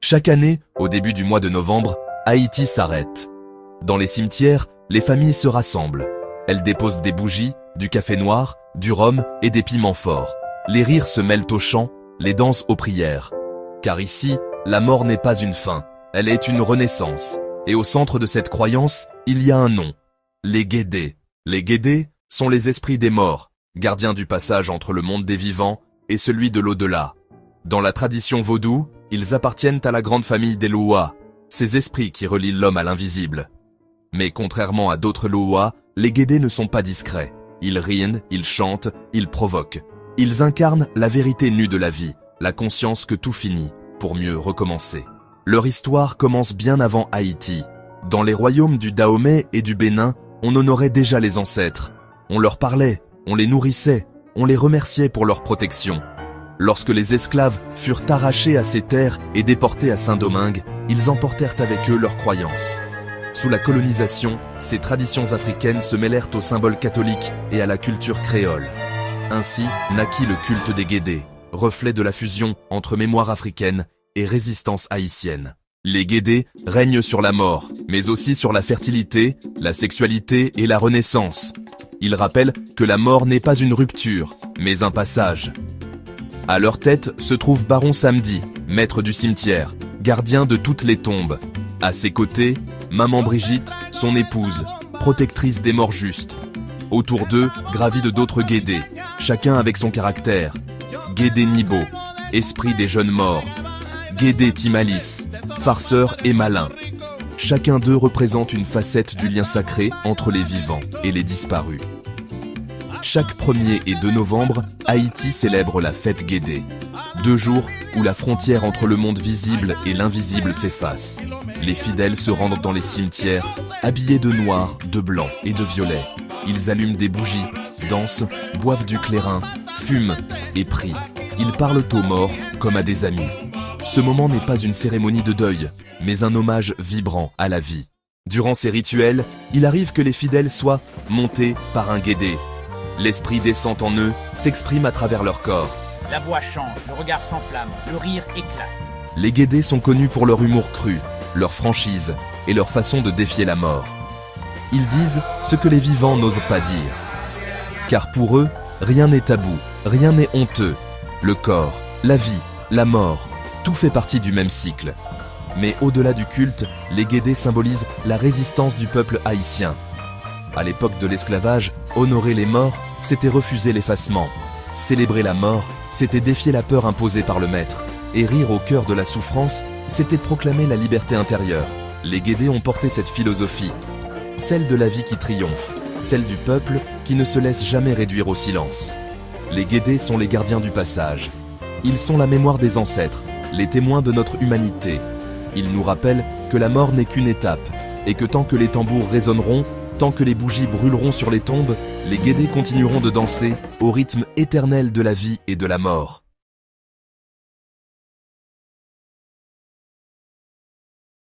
Chaque année, au début du mois de novembre, Haïti s'arrête. Dans les cimetières, les familles se rassemblent. Elles déposent des bougies, du café noir, du rhum et des piments forts. Les rires se mêlent aux chants, les danses aux prières. Car ici, la mort n'est pas une fin, elle est une renaissance. Et au centre de cette croyance, il y a un nom, les Guédés. Les Guédés sont les esprits des morts, gardiens du passage entre le monde des vivants et celui de l'au-delà. Dans la tradition vaudou, ils appartiennent à la grande famille des Loa, ces esprits qui relient l'homme à l'invisible. Mais contrairement à d'autres Loa, les Guédés ne sont pas discrets. Ils rient, ils chantent, ils provoquent. Ils incarnent la vérité nue de la vie, la conscience que tout finit, pour mieux recommencer. Leur histoire commence bien avant Haïti. Dans les royaumes du Dahomey et du Bénin, on honorait déjà les ancêtres. On leur parlait, on les nourrissait, on les remerciait pour leur protection. Lorsque les esclaves furent arrachés à ces terres et déportés à Saint-Domingue, ils emportèrent avec eux leurs croyances. Sous la colonisation, ces traditions africaines se mêlèrent aux symboles catholiques et à la culture créole. Ainsi naquit le culte des Guédés, reflet de la fusion entre mémoire africaine et résistance haïtienne. Les Guédés règnent sur la mort, mais aussi sur la fertilité, la sexualité et la renaissance. Ils rappellent que la mort n'est pas une rupture, mais un passage. À leur tête se trouve Baron Samedi, maître du cimetière, gardien de toutes les tombes. À ses côtés, Maman Brigitte, son épouse, protectrice des morts justes. Autour d'eux gravitent d'autres Guédés, chacun avec son caractère. Guédé Nibo, esprit des jeunes morts. Guédé Timalis, farceur et malin. Chacun d'eux représente une facette du lien sacré entre les vivants et les disparus. Chaque 1er et 2 novembre, Haïti célèbre la fête Guédé. 2 jours où la frontière entre le monde visible et l'invisible s'efface. Les fidèles se rendent dans les cimetières, habillés de noir, de blanc et de violet. Ils allument des bougies, dansent, boivent du clairin, fument et prient. Ils parlent aux morts comme à des amis. Ce moment n'est pas une cérémonie de deuil, mais un hommage vibrant à la vie. Durant ces rituels, il arrive que les fidèles soient montés par un Guédé. L'esprit descend en eux, s'exprime à travers leur corps. La voix change, le regard s'enflamme, le rire éclate. Les Guédés sont connus pour leur humour cru, leur franchise et leur façon de défier la mort. Ils disent ce que les vivants n'osent pas dire. Car pour eux, rien n'est tabou, rien n'est honteux. Le corps, la vie, la mort, tout fait partie du même cycle. Mais au-delà du culte, les Guédés symbolisent la résistance du peuple haïtien. À l'époque de l'esclavage, honorer les morts, c'était refuser l'effacement. Célébrer la mort, c'était défier la peur imposée par le maître. Et rire au cœur de la souffrance, c'était proclamer la liberté intérieure. Les Guédés ont porté cette philosophie. Celle de la vie qui triomphe, celle du peuple qui ne se laisse jamais réduire au silence. Les Guédés sont les gardiens du passage. Ils sont la mémoire des ancêtres, les témoins de notre humanité. Ils nous rappellent que la mort n'est qu'une étape, et que tant que les tambours résonneront, tant que les bougies brûleront sur les tombes, les Guédés continueront de danser au rythme éternel de la vie et de la mort.